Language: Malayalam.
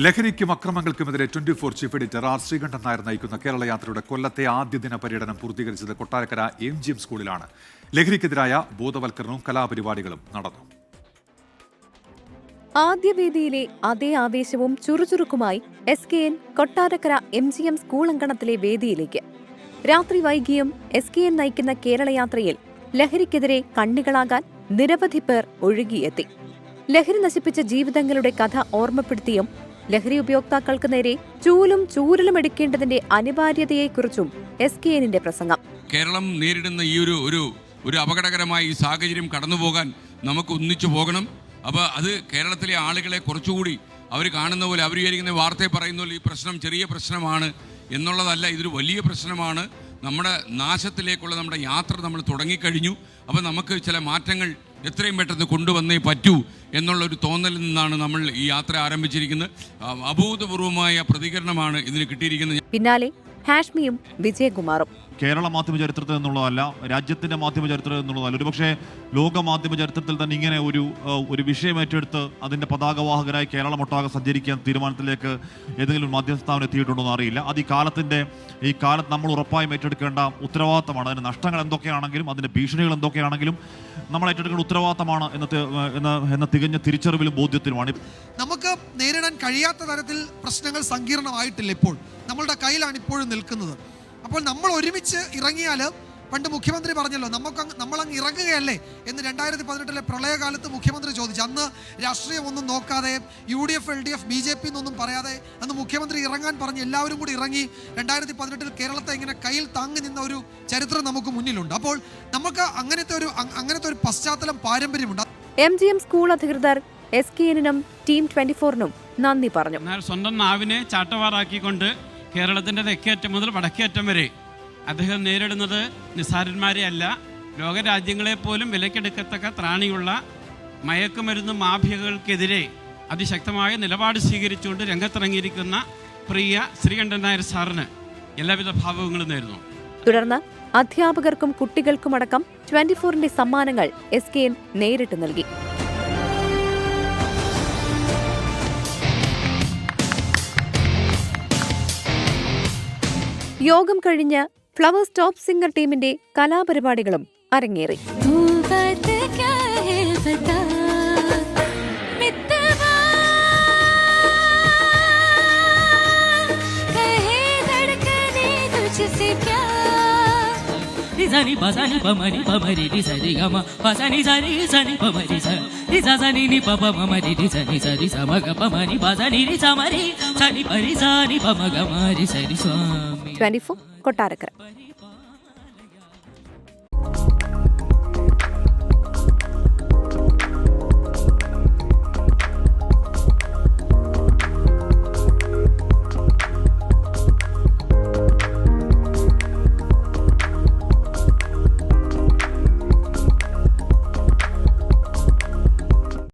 ലഹരിക്കും അക്രമങ്ങൾക്കുമെതിരെ 24 chief editor R Sreekandan Nair നയിക്കുന്ന കേരള യാത്രയുടെ കൊല്ലത്തെ ആദ്യ ദിന പര്യടനം പൂർത്തീകരിച്ചത് കൊട്ടാരക്കര MGM സ്കൂളിലാണ്. ലഹരിക്കെതിരായ ബോധവൽക്കരണവും കലാപരിപാടികളും നടന്നു. ആദ്യ വേദിയിലെ അതേ ആവേശവും ചുറുചുറുക്കുമായി SKN കൊട്ടാരക്കര MGM സ്കൂൾ അങ്കണത്തിലെ വേദിയിലേക്ക്. രാത്രി വൈകിയും SKN നയിക്കുന്ന കേരള യാത്രയിൽ ലഹരിക്കെതിരെ കണ്ണികളാകാൻ നിരവധി പേർ ഒഴുകിയെത്തി. ലഹരി നശിപ്പിച്ച ജീവിതങ്ങളുടെ കഥ ഓർമ്മപ്പെടുത്തിയും ലഹരി ഉപയോക്താക്കൾക്ക് നേരെ ചൂലും ചൂരലും എടുക്കേണ്ടതിന്റെ അനിവാര്യതയെക്കുറിച്ചും SKNന്റെ പ്രസംഗം. കേരളം നേരിടുന്ന ഈ ഒരു അപകടകരമായ ഈ സാഹചര്യം കടന്നുപോകാൻ നമുക്ക് ഒന്നിച്ചു പോകണം. അപ്പോൾ അത് കേരളത്തിലെ ആളുകളെ കുറച്ചുകൂടി അവർ കാണുന്ന പോലെ, അവർ വിചാരിക്കുന്ന വാർത്തയെ പറയുന്ന പോലെ ഈ പ്രശ്നം ചെറിയ പ്രശ്നമാണ് എന്നുള്ളതല്ല, ഇതൊരു വലിയ പ്രശ്നമാണ്. നമ്മുടെ നാശത്തിലേക്കുള്ള നമ്മുടെ യാത്ര നമ്മൾ തുടങ്ങിക്കഴിഞ്ഞു. അപ്പോൾ നമുക്ക് ചില മാറ്റങ്ങൾ എത്രയും പെട്ടെന്ന് കൊണ്ടുവന്നേ പറ്റൂ എന്നുള്ളൊരു തോന്നലിൽ നിന്നാണ് നമ്മൾ ഈ യാത്ര ആരംഭിച്ചിരിക്കുന്നത്. അഭൂതപൂർവമായ പ്രതികരണമാണ് ഇതിന് കിട്ടിയിരിക്കുന്നത്. പിന്നാലെ ഹാഷ്മിയും വിജയകുമാറും. കേരള മാധ്യമ ചരിത്രത്തിൽ നിന്നുള്ളതല്ല, രാജ്യത്തിൻ്റെ മാധ്യമ ചരിത്രത്തിൽ നിന്നുള്ളതല്ല, ഒരുപക്ഷെ ലോക മാധ്യമ ചരിത്രത്തിൽ തന്നെ ഇങ്ങനെ ഒരു വിഷയം ഏറ്റെടുത്ത് അതിൻ്റെ പതാകവാഹകരായി കേരളമൊട്ടാകെ സഞ്ചരിക്കാൻ തീരുമാനത്തിലേക്ക് ഏതെങ്കിലും മാധ്യമസ്ഥാപനം എത്തിയിട്ടുണ്ടോ എന്ന് അറിയില്ല. അത് ഈ കാലത്ത് നമ്മൾ ഉറപ്പായും ഏറ്റെടുക്കേണ്ട ഉത്തരവാദിത്തമാണ്. അതിന് നഷ്ടങ്ങൾ എന്തൊക്കെയാണെങ്കിലും അതിൻ്റെ ഭീഷണികൾ എന്തൊക്കെയാണെങ്കിലും നമ്മൾ ഏറ്റെടുക്കേണ്ട ഉത്തരവാദിത്തമാണ് എന്ന തികഞ്ഞ തിരിച്ചറിവിലും ബോധ്യത്തിലുമാണ്. നമുക്ക് നേരിടാൻ കഴിയാത്ത തരത്തിൽ പ്രശ്നങ്ങൾ സങ്കീർണമായിട്ടില്ല. ഇപ്പോൾ നമ്മളുടെ കയ്യിലാണ് ഇപ്പോഴും നിൽക്കുന്നത്. അപ്പോൾ നമ്മൾ ഒരുമിച്ച് ഇറങ്ങിയാൽ, പണ്ട് മുഖ്യമന്ത്രി പറഞ്ഞല്ലോ, നമ്മളങ്ങ് ഇറങ്ങുകയല്ലേ എന്ന് 2018 പ്രളയകാലത്ത് മുഖ്യമന്ത്രി ചോദിച്ചു. അന്ന് രാഷ്ട്രീയം ഒന്നും നോക്കാതെ UDF LDF BJP എന്നൊന്നും പറയാതെ അന്ന് മുഖ്യമന്ത്രി ഇറങ്ങാൻ പറഞ്ഞ് എല്ലാവരും കൂടി ഇറങ്ങി 2018 കേരളത്തെ ഇങ്ങനെ കയ്യിൽ താങ്ങി നിന്ന ഒരു ചരിത്രം നമുക്ക് മുന്നിലുണ്ട്. അപ്പോൾ നമുക്ക് അങ്ങനത്തെ ഒരു പശ്ചാത്തലം പാരമ്പര്യമുണ്ട്. MGM സ്കൂൾ അധികൃതർ SKNനും ടീം 24നും നന്ദി പറഞ്ഞു. എന്നാൽ സ്വന്തം നാവിനെ ചാട്ടവാറാക്കിക്കൊണ്ട് കേരളത്തിൻ്റെ തെക്കേറ്റം മുതൽ വടക്കേറ്റം വരെ അദ്ദേഹം നേരിടുന്നത് നിസ്സാരന്മാരെ അല്ല, ലോകരാജ്യങ്ങളെപ്പോലും വിലക്കെടുക്കത്തക്ക ത്രാണിയുള്ള മയക്കുമരുന്ന് മാഫിയകൾക്കെതിരെ അതിശക്തമായ നിലപാട് സ്വീകരിച്ചുകൊണ്ട് രംഗത്തിറങ്ങിയിരിക്കുന്ന പ്രിയ ശ്രീകണ്ഠൻ നായർ സാറിന് എല്ലാവിധ ഭാവങ്ങളും നേരുന്നു. തുടർന്ന് അധ്യാപകർക്കും കുട്ടികൾക്കുമടക്കം 24ന്റെ സമ്മാനങ്ങൾ SKN നേരിട്ട് നൽകി. യോഗം കഴിഞ്ഞ് ഫ്ലവേഴ്സ് ടോപ്പ് സിംഗർ ടീമിന്റെ കലാപരിപാടികളും അരങ്ങേറി. Zani pasani pamari pamari di sari gama pasani sari sani pamari sa di sani ni papa mamari di sani sari samaga pamani pasani di samari sani pari sani pamaga mari sari swami. 24 Kottarakkara.